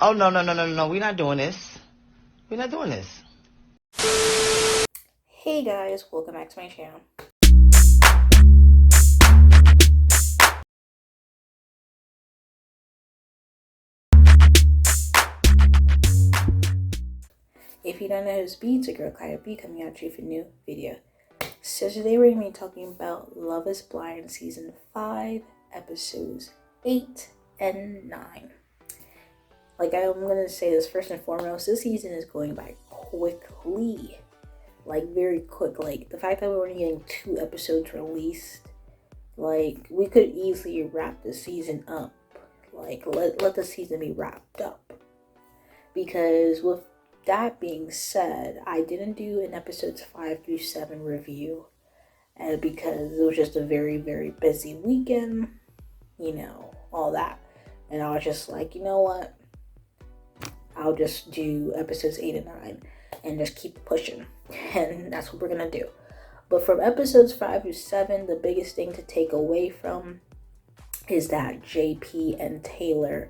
Oh, no, no, no, no, no. We're not doing this. We're not doing this. Hey guys, welcome back to my channel. If you don't know who's B, it's a girl Kaya B coming at you with a new video. So today we're going to be talking about Love is Blind Season 5, Episodes 8 and 9. Like, I'm going to say this first and foremost, this season is going by quickly. Like, very quick. Like, the fact that we're only getting 2 episodes released, like, we could easily wrap the season up. Like, let the season be wrapped up. Because with that being said, I didn't do an episodes 5 through 7 review. Because it was just a very, very busy weekend. You know, all that. And I was just like, you know what? I'll just do episodes 8 and 9 and just keep pushing. And that's what we're going to do. But from episodes 5 through 7, the biggest thing to take away from is that JP and Taylor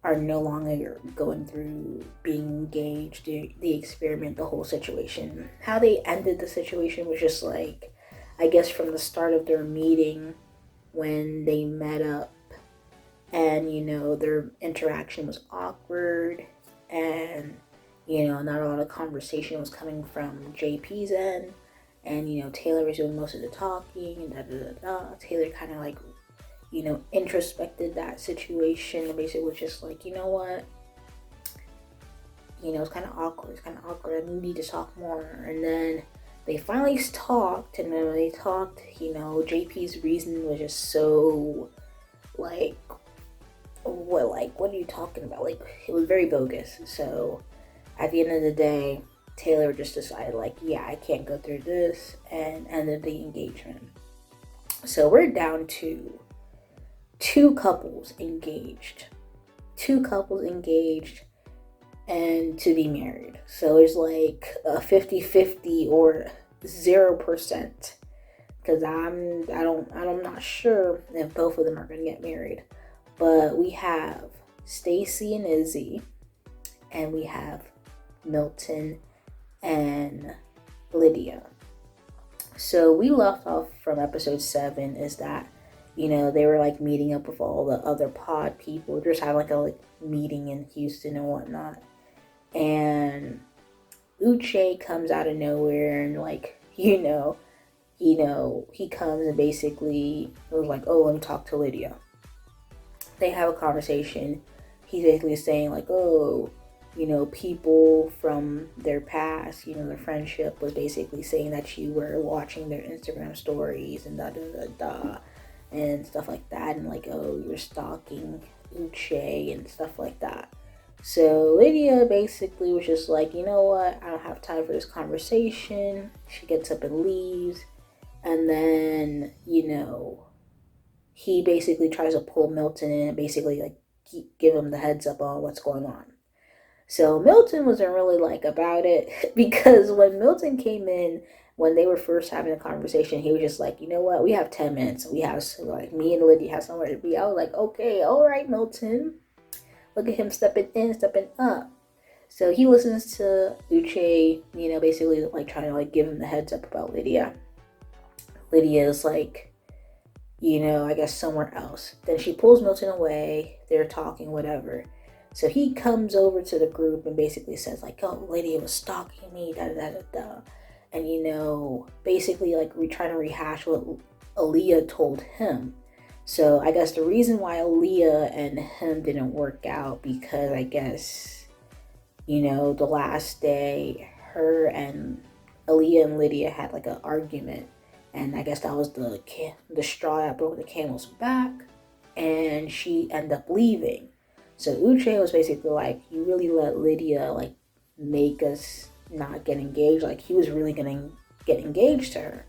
are no longer going through being engaged, the experiment, the whole situation. How they ended the situation was just like, I guess from the start of their meeting when they met up, and, you know, their interaction was awkward, and, you know, not a lot of conversation was coming from JP's end, and, you know, Taylor was doing most of the talking, and da-da-da-da. Taylor kind of, like, you know, introspected that situation, and basically was just like, you know what, you know, it's kind of awkward, I need to talk more. And then they finally talked, and then when they talked, you know, JP's reason was just so, like, what are you talking about? Like, it was very bogus. So at the end of the day, Taylor just decided, like, yeah, I can't go through this, and ended the engagement. So we're down to two couples engaged and to be married. So it's like a 50-50 or 0%, because I'm not sure if both of them are going to get married. But we have Stacy and Izzy, and we have Milton and Lydia. So we left off from episode 7 is that, you know, they were like meeting up with all the other pod people, just having like a meeting in Houston and whatnot. And Uche comes out of nowhere and, like, you know, he comes and basically was like, oh, let me talk to Lydia. They have a conversation. He's basically saying, like, oh, you know, people from their past, you know, their friendship was basically saying that you were watching their Instagram stories and da-da-da-da and stuff like that, and like, oh, you're stalking Uche and stuff like that. So Lydia basically was just like, you know what, I don't have time for this conversation. She gets up and leaves, and then, you know, he basically tries to pull Milton in and basically, like, give him the heads up on what's going on. So Milton wasn't really, like, about it, because when Milton came in, when they were first having a conversation, he was just like, you know what, we have 10 minutes. We have, like, me and Lydia have somewhere to be. I was like, okay, all right, Milton. Look at him stepping up. So he listens to Uche, you know, basically, like, trying to, like, give him the heads up about Lydia. Lydia is like, you know, I guess somewhere else. Then she pulls Milton away. They're talking, whatever. So he comes over to the group and basically says, like, oh, Lydia was stalking me, da-da-da-da-da. And, you know, basically, like, we're trying to rehash what Aaliyah told him. So I guess the reason why Aaliyah and him didn't work out, because I guess, you know, the last day, her and Aaliyah and Lydia had, like, an argument. And I guess that was the straw that broke the camel's back. And she ended up leaving. So Uche was basically like, you really let Lydia, like, make us not get engaged. Like, he was really going to get engaged to her.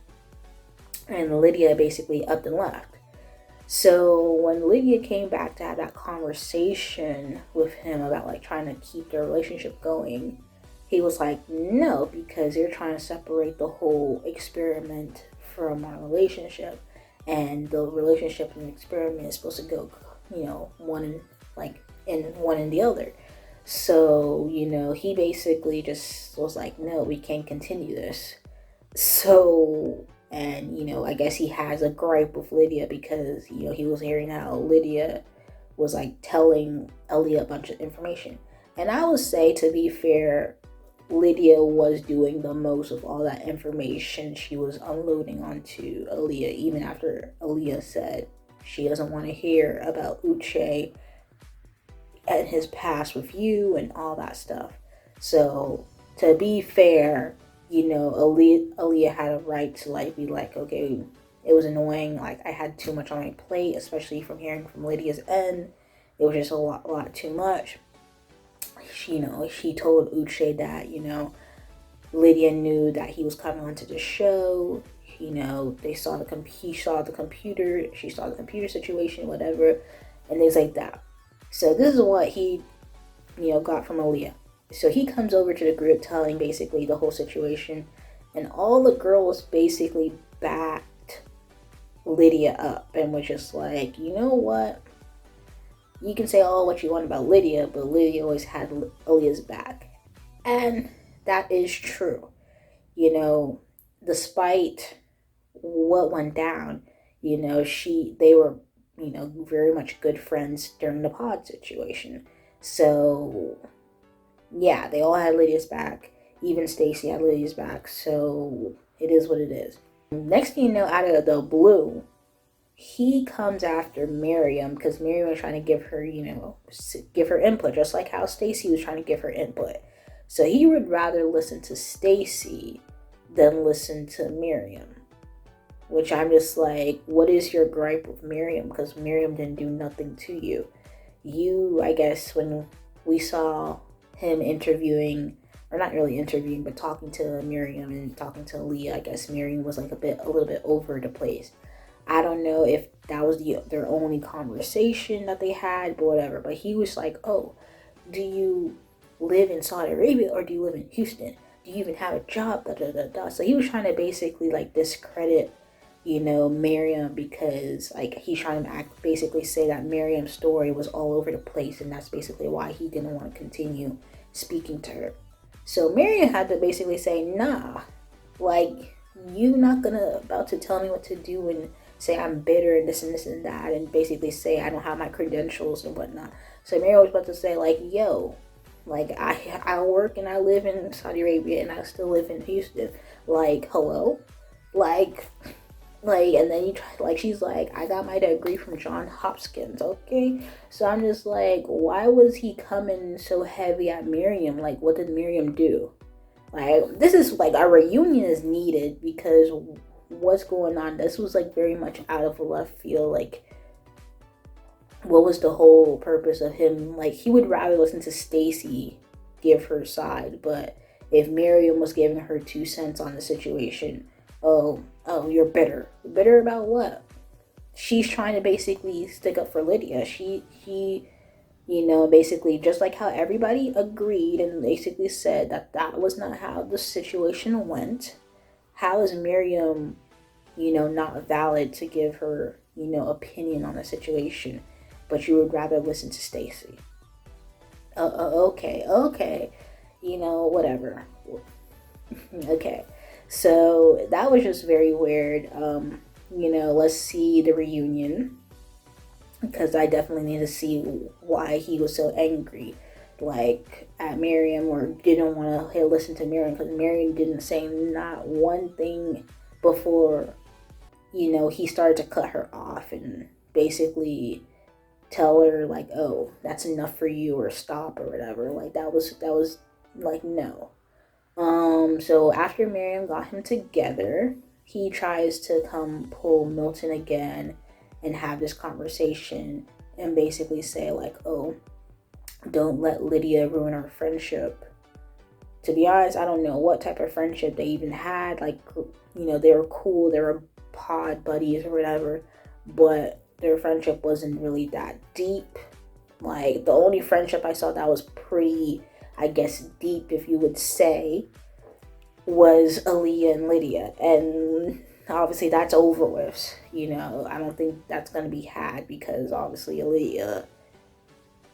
And Lydia basically upped and left. So when Lydia came back to have that conversation with him about, like, trying to keep their relationship going, he was like, no, because you're trying to separate the whole experiment from our relationship, and the relationship and experiment is supposed to go, you know, in one and the other. So, he basically just was like, no, we can't continue this. So, and, I guess he has a gripe with Lydia because, he was hearing how Lydia was like telling Aaliyah a bunch of information. And I would say, to be fair, Lydia was doing the most of all that information she was unloading onto Aaliyah, even after Aaliyah said she doesn't want to hear about Uche and his past with you and all that stuff. So, to be fair, Aaliyah had a right to like be like, okay, it was annoying. Like, I had too much on my plate, especially from hearing from Lydia's end. It was just a lot too much. She told Uche that, Lydia knew that he was coming onto the show. He saw the computer, she saw the computer situation, whatever, and things like that. So this is what he, got from Aaliyah. So he comes over to the group telling basically the whole situation, and all the girls basically backed Lydia up and was just like, you know what? You can say all what you want about Lydia, but Lydia always had Aaliyah's back. And that is true. Despite what went down, they were, very much good friends during the pod situation. So, yeah, they all had Lydia's back. Even Stacy had Lydia's back. So, it is what it is. Next thing you know, out of the blue, he comes after Miriam because Miriam was trying to give her, give her input, just like how Stacy was trying to give her input. So he would rather listen to Stacy than listen to Miriam. Which I'm just like, what is your gripe with Miriam? Because Miriam didn't do nothing to you. I guess, when we saw him interviewing, or not really interviewing, but talking to Miriam and talking to Leah, I guess Miriam was like a little bit over the place. I don't know if that was their only conversation that they had, but whatever. But he was like, oh, do you live in Saudi Arabia or do you live in Houston? Do you even have a job? Da, da, da, da. So he was trying to basically like discredit, Miriam, because like he's trying to basically say that Miriam's story was all over the place, and that's basically why he didn't want to continue speaking to her. So Miriam had to basically say, nah, like, you not about to tell me what to do and say I'm bitter and this and this and that, and basically say I don't have my credentials and whatnot. So Miriam was about to say like, yo, like, I work and I live in Saudi Arabia and I still live in Houston. Like, hello? Like, and then you try, like, she's like, I got my degree from John Hopkins, okay? So I'm just like, why was he coming so heavy at Miriam? Like, what did Miriam do? Like, this is like, a reunion is needed because what's going on? This was like very much out of left field. Like, what was the whole purpose of him? Like, he would rather listen to Stacy give her side, but if Miriam was giving her 2 cents on the situation, oh, you're bitter. Bitter about what? She's trying to basically stick up for Lydia. She basically, just like how everybody agreed and basically said that was not how the situation went. How is Miriam, not valid to give her, opinion on the situation, but you would rather listen to Stacy? Okay, whatever. Okay. So that was just very weird. Let's see the reunion, because I definitely need to see why he was so angry, like, at Miriam, or didn't want to listen to Miriam, because Miriam didn't say not one thing before, he started to cut her off and basically tell her like, oh, that's enough for you, or stop, or whatever. Like, that was like, no. So after Miriam got him together, he tries to come pull Milton again and have this conversation and basically say like, oh, don't let Lydia ruin our friendship. To be honest, I don't know what type of friendship they even had. Like, they were cool, they were pod buddies or whatever, but their friendship wasn't really that deep. Like, the only friendship I saw that was pretty, I guess, deep, if you would say, was Aaliyah and Lydia. And obviously that's over with. I don't think that's going to be had, because obviously Aaliyah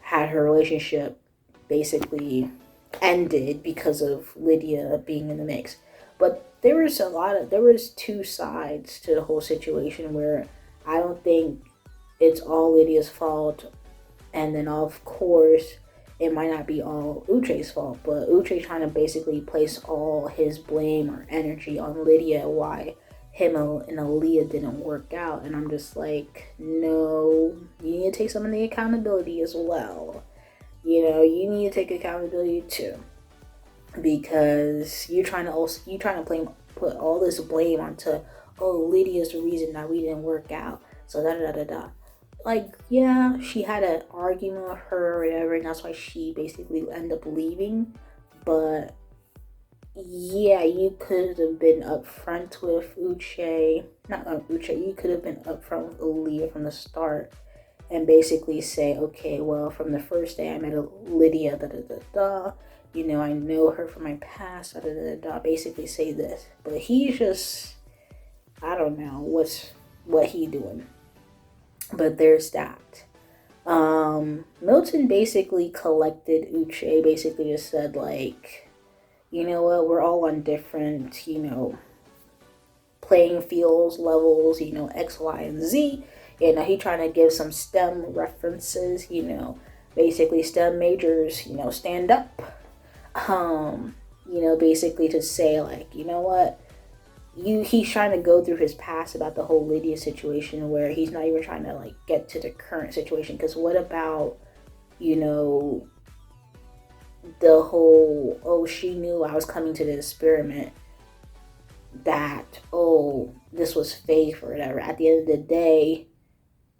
had her relationship basically ended because of Lydia being in the mix. But there was two sides to the whole situation where I don't think it's all Lydia's fault, and then of course it might not be all Uche's fault, but Uche trying to basically place all his blame or energy on Lydia why him and Aaliyah didn't work out. And I'm just like, no, you need to take some of the accountability as well. You know, you need to take accountability too, because you're trying to put all this blame onto, oh, Lydia's the reason that we didn't work out. So da da da da. Like, yeah, she had an argument with her or whatever, and that's why she basically ended up leaving. But yeah, you could have been upfront with Uche. Not Uche, you could have been upfront with Aaliyah from the start and basically say, okay, well, from the first day I met Lydia, da da da da. You know, I know her from my past, da da da da. Basically say this. But he's just, I don't know what he doing. But there's that. Milton basically collected Uche, basically just said, like, you know what, we're all on different, playing fields, levels, X, Y, and Z. He trying to give some STEM references, basically STEM majors, stand up. Basically to say, like, you know what, he's trying to go through his past about the whole Lydia situation, where he's not even trying to, like, get to the current situation. Because what about, the whole, oh, she knew I was coming to the experiment, that, oh, this was fake or whatever. At the end of the day,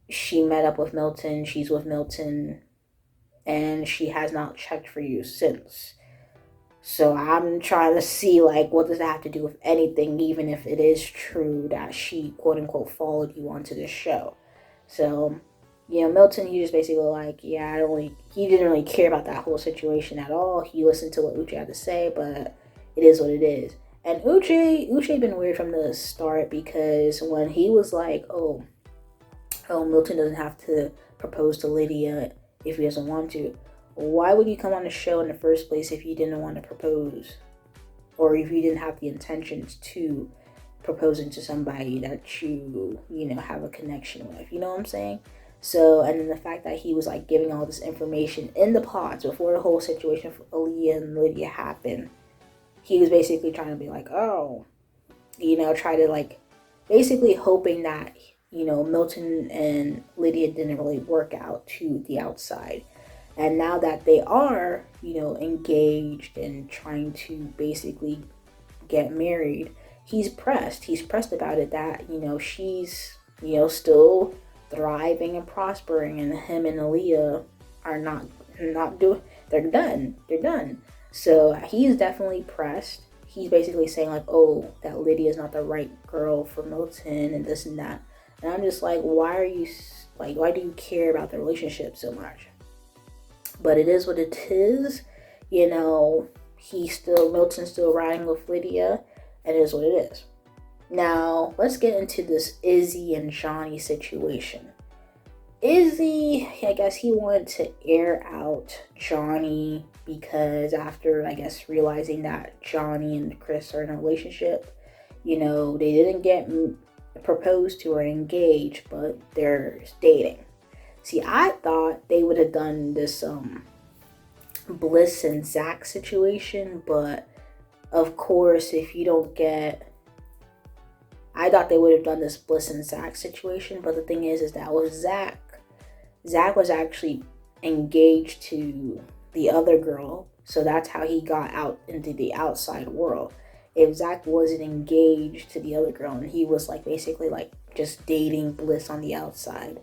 she met up with Milton, she's with Milton, and she has not checked for you since. So I'm trying to see, like, what does that have to do with anything, even if it is true that she, quote unquote, followed you onto this show. So, Milton, he just basically like, yeah, he didn't really care about that whole situation at all. He listened to what Uche had to say, but it is what it is. And Uche been weird from the start, because when he was like, oh, Milton doesn't have to propose to Lydia if he doesn't want to. Why would you come on the show in the first place if you didn't want to propose? Or if you didn't have the intentions to proposing to somebody that you have a connection with? You know what I'm saying? So, and then the fact that he was, like, giving all this information in the pods before the whole situation for Aaliyah and Lydia happened, he was basically trying to be like, oh, try to, like, basically hoping that, Milton and Lydia didn't really work out to the outside. And now that they are, engaged and trying to basically get married, he's pressed. He's pressed about it that, she's, still thriving and prospering, and him and Aaliyah are not doing, they're done. They're done. So he's definitely pressed. He's basically saying, like, oh, that Lydia is not the right girl for Milton and this and that. And I'm just like, why do you care about the relationship so much? But it is what it is. Milton's still riding with Lydia, and it is what it is. Now, let's get into this Izzy and Johnny situation. Izzy, I guess he wanted to air out Johnny because after, I guess, realizing that Johnny and Chris are in a relationship, they didn't get proposed to or engaged, but they're dating. See, I thought they would have done this Bliss and Zach situation, but of course, if you don't get, I thought they would have done this Bliss and Zach situation, but the thing is that with Zach was actually engaged to the other girl, so that's how he got out into the outside world. If Zach wasn't engaged to the other girl and he was, like, basically, like, just dating Bliss on the outside,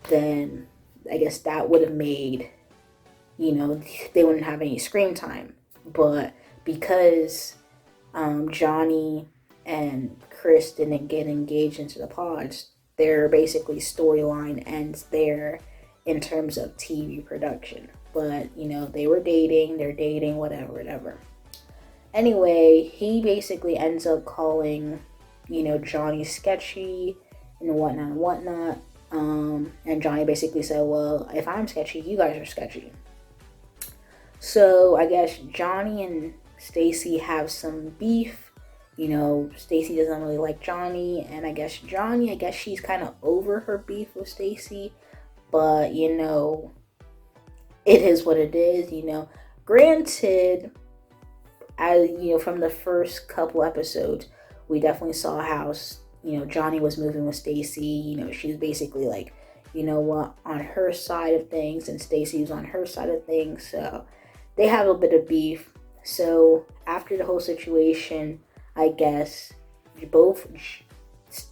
then I guess that would have made, they wouldn't have any screen time. But because Johnny and Chris didn't get engaged into the pods, their basically storyline ends there in terms of TV production. But, they were dating, they're dating, whatever. Anyway, he basically ends up calling, Johnny sketchy and whatnot. And Johnny basically said, well, if I'm sketchy, you guys are sketchy. So I guess Johnny and Stacy have some beef. Stacy doesn't really like Johnny, and I guess she's kind of over her beef with Stacy. But it is what it is. Granted, as from the first couple episodes, we definitely saw how Johnny was moving with Stacy. She was basically like, on her side of things, and Stacy was on her side of things. So they have a bit of beef. So after the whole situation, I guess both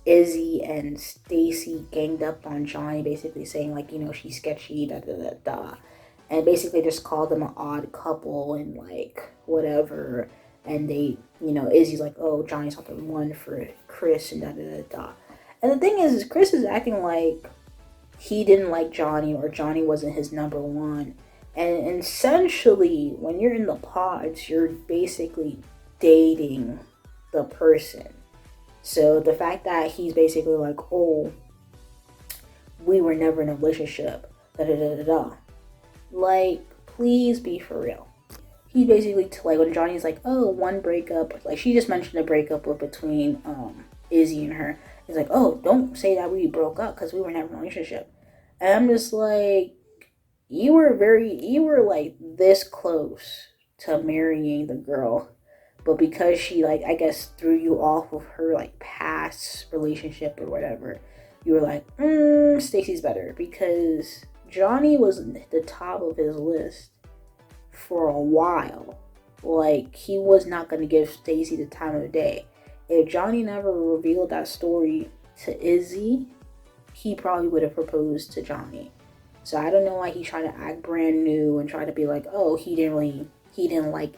Izzy and Stacy ganged up on Johnny, basically saying like, she's sketchy, da da da da, and basically just called them an odd couple and like whatever. And they, Izzy's like, oh, Johnny's not the one for Chris and da da da da. And the thing is Chris is acting like he didn't like Johnny, or Johnny wasn't his number one. And essentially, when you're in the pods, you're basically dating the person. So the fact that he's basically like, oh, we were never in a relationship, da da da da da. Like, please be for real. He basically, like, when Johnny's like, oh, one breakup, like, she just mentioned a breakup between Izzy and her. He's like, oh, don't say that we broke up because we were never in a relationship. And I'm just like, you were like this close to marrying the girl, but because she, like, I guess threw you off of her like past relationship or whatever, you were like, Stacy's better, because Johnny was at the top of his list for a while. Like, he was not going to give Stacy the time of the day. If Johnny never revealed that story to Izzy, he probably would have proposed to Johnny. So I don't know why he's trying to act brand new and try to be like, oh, he didn't like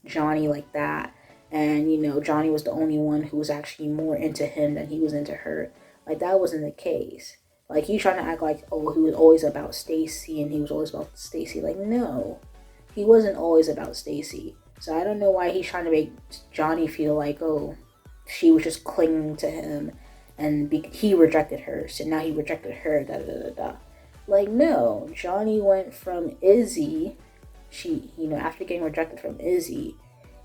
Johnny like that, and Johnny was the only one who was actually more into him than he was into her. Like, that wasn't the case. Like, he's trying to act like, oh, he was always about Stacy and he was always about Stacy. Like, no, he wasn't always about Stacy. So I don't know why he's trying to make Johnny feel like, oh, she was just clinging to him and he rejected her, so now he rejected her, da da da da. Like, no, Johnny went from Izzy. She, after getting rejected from Izzy,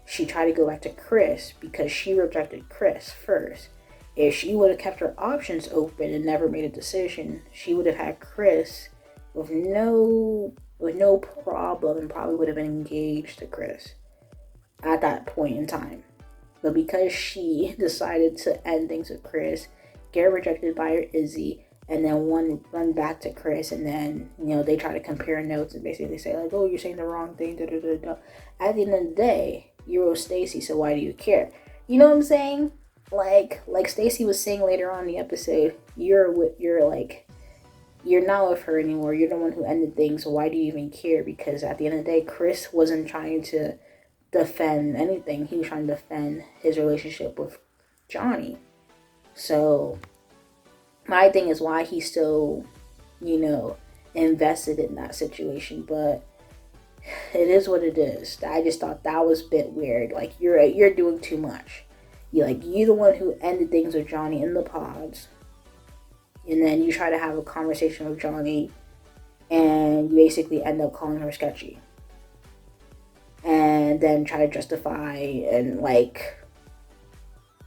she tried to go back to Chris because she rejected Chris first. If she would have kept her options open and never made a decision, she would have had Chris with no problem, and probably would have been engaged to Chris at that point in time. But because she decided to end things with Chris, get rejected by her Izzy, and then run back to Chris, and then they try to compare notes and basically say like, oh, you're saying the wrong thing, da da da da. At the end of the day, you're with Stacy, so why do you care? You know what I'm saying? Like Stacy was saying later on in the episode, you're not with her anymore. You're the one who ended things, so why do you even care? Because at the end of the day, Chris wasn't trying to defend anything. He was trying to defend his relationship with Johnny. So my thing is why he's still, invested in that situation. But it is what it is. I just thought that was a bit weird. Like, you're doing too much. You're the one who ended things with Johnny in the pods, and then you try to have a conversation with Johnny, and you basically end up calling her sketchy, and then try to justify and like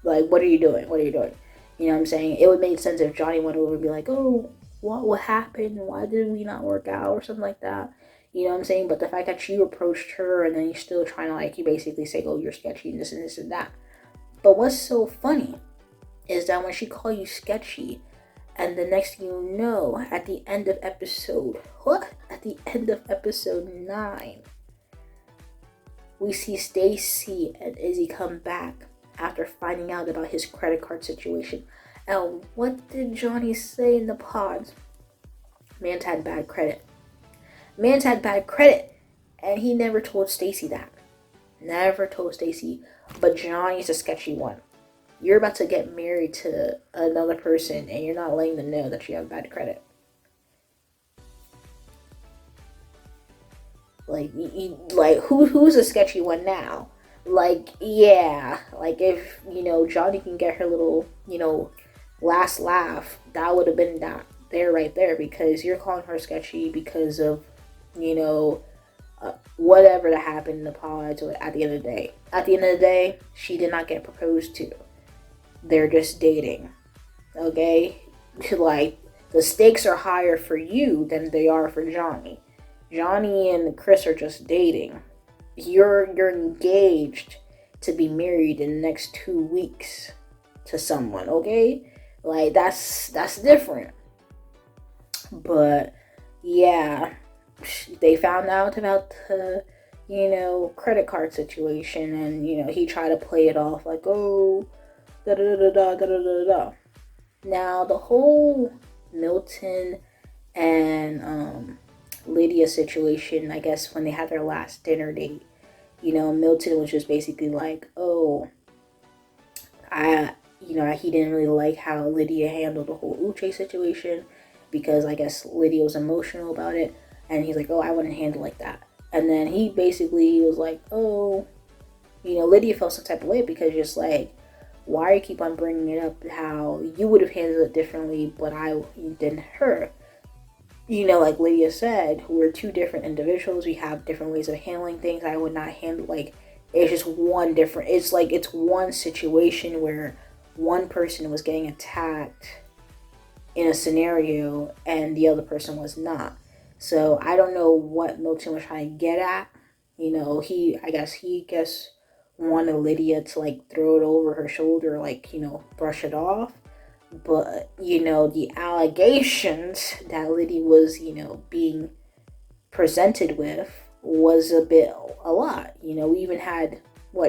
what are you doing? What are you doing? You know what I'm saying? It would make sense if Johnny went over and be like, oh, what happened? Why did we not work out? Or something like that. You know what I'm saying? But the fact that you approached her and then you're still trying to, you basically say, oh, you're sketchy and this and that. But what's so funny is that when she called you sketchy, and the next thing you know, at the end of episode 9, we see Stacy and Izzy come back after finding out about his credit card situation. And what did Johnny say in the pods? Man's had bad credit. And he never told Stacy that. Never told Stacy. But Johnny's a sketchy one. You're about to get married to another person and you're not letting them know that you have bad credit. Who's a sketchy one now? If Johnny can get her little, last laugh, that would have been that there right there, because you're calling her sketchy because of, you know, whatever that happened in the pods. Or at the end of the day, she did not get proposed to. They're just dating. Okay, like, the stakes are higher for you than they are for Johnny. Johnny and Chris are just dating. You're engaged to be married in the next 2 weeks to someone. Okay, like, that's different. But yeah, they found out about the, credit card situation, and he tried to play it off like, oh, da da da da da da da da. Now the whole Milton and Lydia situation, I guess when they had their last dinner date, Milton was just basically like, oh, he didn't really like how Lydia handled the whole Uche situation, because I guess Lydia was emotional about it, and he's like, oh, I wouldn't handle like that. And then he basically was like, oh, Lydia felt some type of way, because just like, why you keep on bringing it up how you would have handled it differently, but I didn't her. Like Lydia said, we're two different individuals. We have different ways of handling things. I would not handle, like, it's just one different, it's like, it's one situation where one person was getting attacked in a scenario and the other person was not. So I don't know what Milton was trying to get at. I guess wanted Lydia to like throw it over her shoulder, like, brush it off. But, the allegations that Lydia was, being presented with was a lot. We even had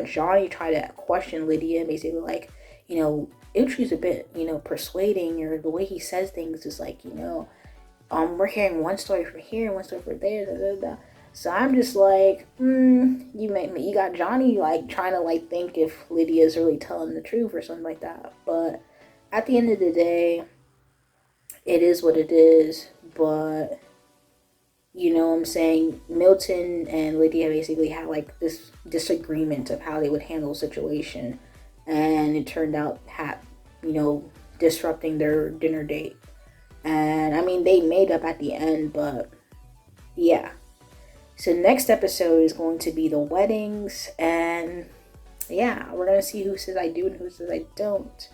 Johnny try to question Lydia, basically like, Uche's a bit, persuading, or the way he says things is like, we're hearing one story from here, one story from there, da, da, da. So I'm just like, you got Johnny like trying to like think if Lydia's really telling the truth or something like that. But at the end of the day, it is what it is. But what I'm saying, Milton and Lydia basically had like this disagreement of how they would handle the situation, and it turned out disrupting their dinner date. And I mean, they made up at the end, but yeah. So next episode is going to be the weddings, and yeah, we're gonna see who says I do and who says I don't.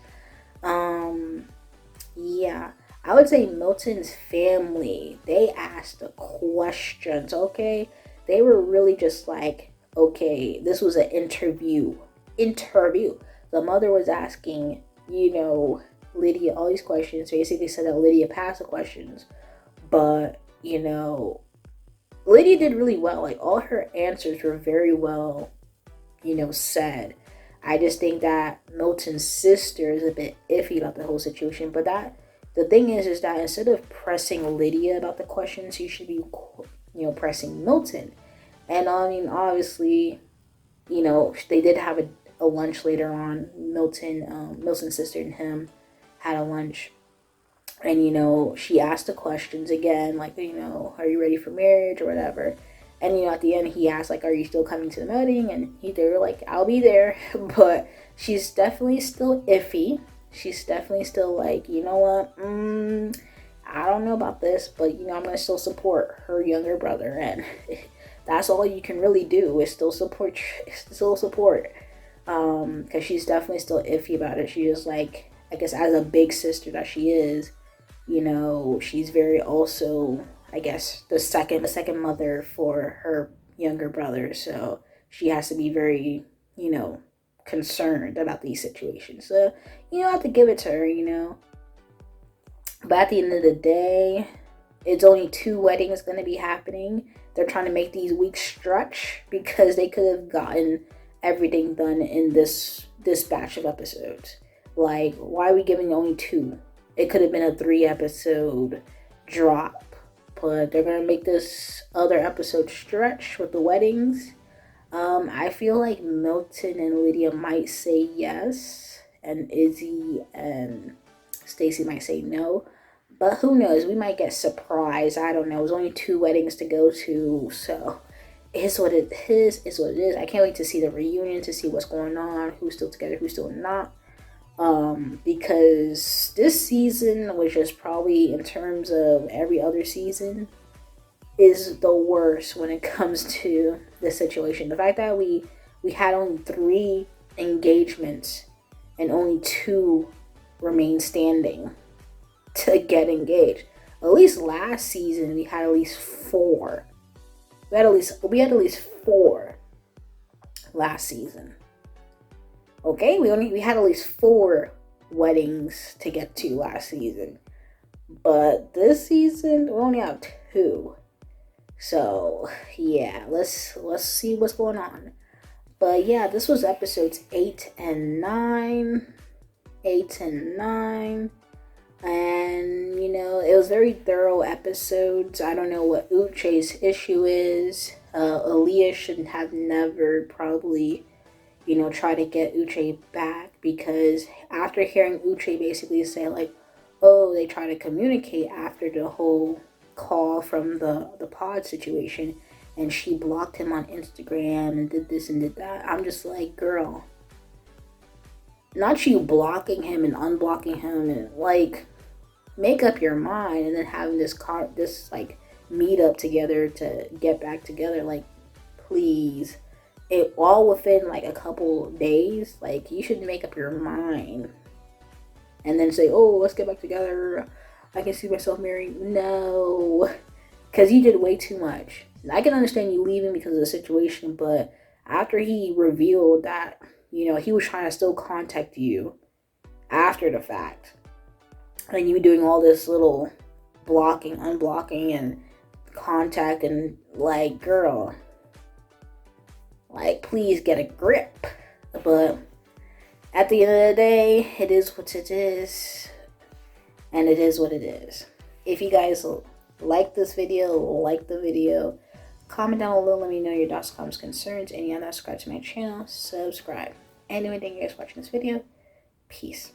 Yeah, I would say Milton's family, they asked the questions, okay? They were really just like, okay, this was an interview. The mother was asking, Lydia all these questions. Basically said that Lydia passed the questions, but, Lydia did really well. Like, all her answers were very well, said. I just think that Milton's sister is a bit iffy about the whole situation. But the thing is that instead of pressing Lydia about the questions, you should be, pressing Milton. And I mean, obviously, they did have a lunch later on. Milton's sister and him had a lunch. And, she asked the questions again, like, are you ready for marriage or whatever? And, at the end, he asked, like, are you still coming to the wedding? And they were like, I'll be there. But she's definitely still iffy. She's definitely still like, you know what? I don't know about this, but, I'm going to still support her younger brother. And that's all you can really do is still support. Because she's definitely still iffy about it. She's just like, I guess as a big sister that she is, she's very also, I guess, the second mother for her younger brother. So she has to be very, concerned about these situations. So, I have to give it to her. But at the end of the day, it's only 2 weddings going to be happening. They're trying to make these weeks stretch because they could have gotten everything done in this batch of episodes. Like, why are we giving only 2? It could have been a 3-episode drop. But they're going to make this other episode stretch with the weddings. I feel like Milton and Lydia might say yes. And Izzy and Stacy might say no. But who knows? We might get surprised. I don't know. There's only 2 weddings to go to. So, it's what it is. It's what it is. I can't wait to see the reunion, to see what's going on. Who's still together, who's still not. Because this season, which is probably in terms of every other season, is the worst when it comes to this situation. The fact that we had only 3 engagements and only 2 remain standing to get engaged. At least last season we had at least 4. We had at least 4 last season. Okay, we had at least 4 weddings to get to last season. But this season we only have 2. So yeah, let's see what's going on. But yeah, this was episodes 8 and 9. 8 and 9. And it was very thorough episodes. I don't know what Uche's issue is. Aaliyah should have never probably try to get Uche back, because after hearing Uche basically say like, oh, they try to communicate after the whole call from the pod situation, and she blocked him on Instagram and did this and did that. I'm just like, girl, not you blocking him and unblocking him and like make up your mind, and then having this like meet up together to get back together. Like, please, it all within like a couple days. Like, you should make up your mind and then say, oh, let's get back together. I can see myself married. No, because you did way too much. I can understand you leaving because of the situation, but after he revealed that, he was trying to still contact you after the fact, and you doing all this little blocking, unblocking, and contact, and like, girl, like, please get a grip. But at the end of the day, it is what it is, and it is what it is. If you guys like this video, like the video, comment down below, let me know your thoughts, comments, concerns. And you are not subscribed to my channel, subscribe. Anyway, thank you guys for watching this video. Peace.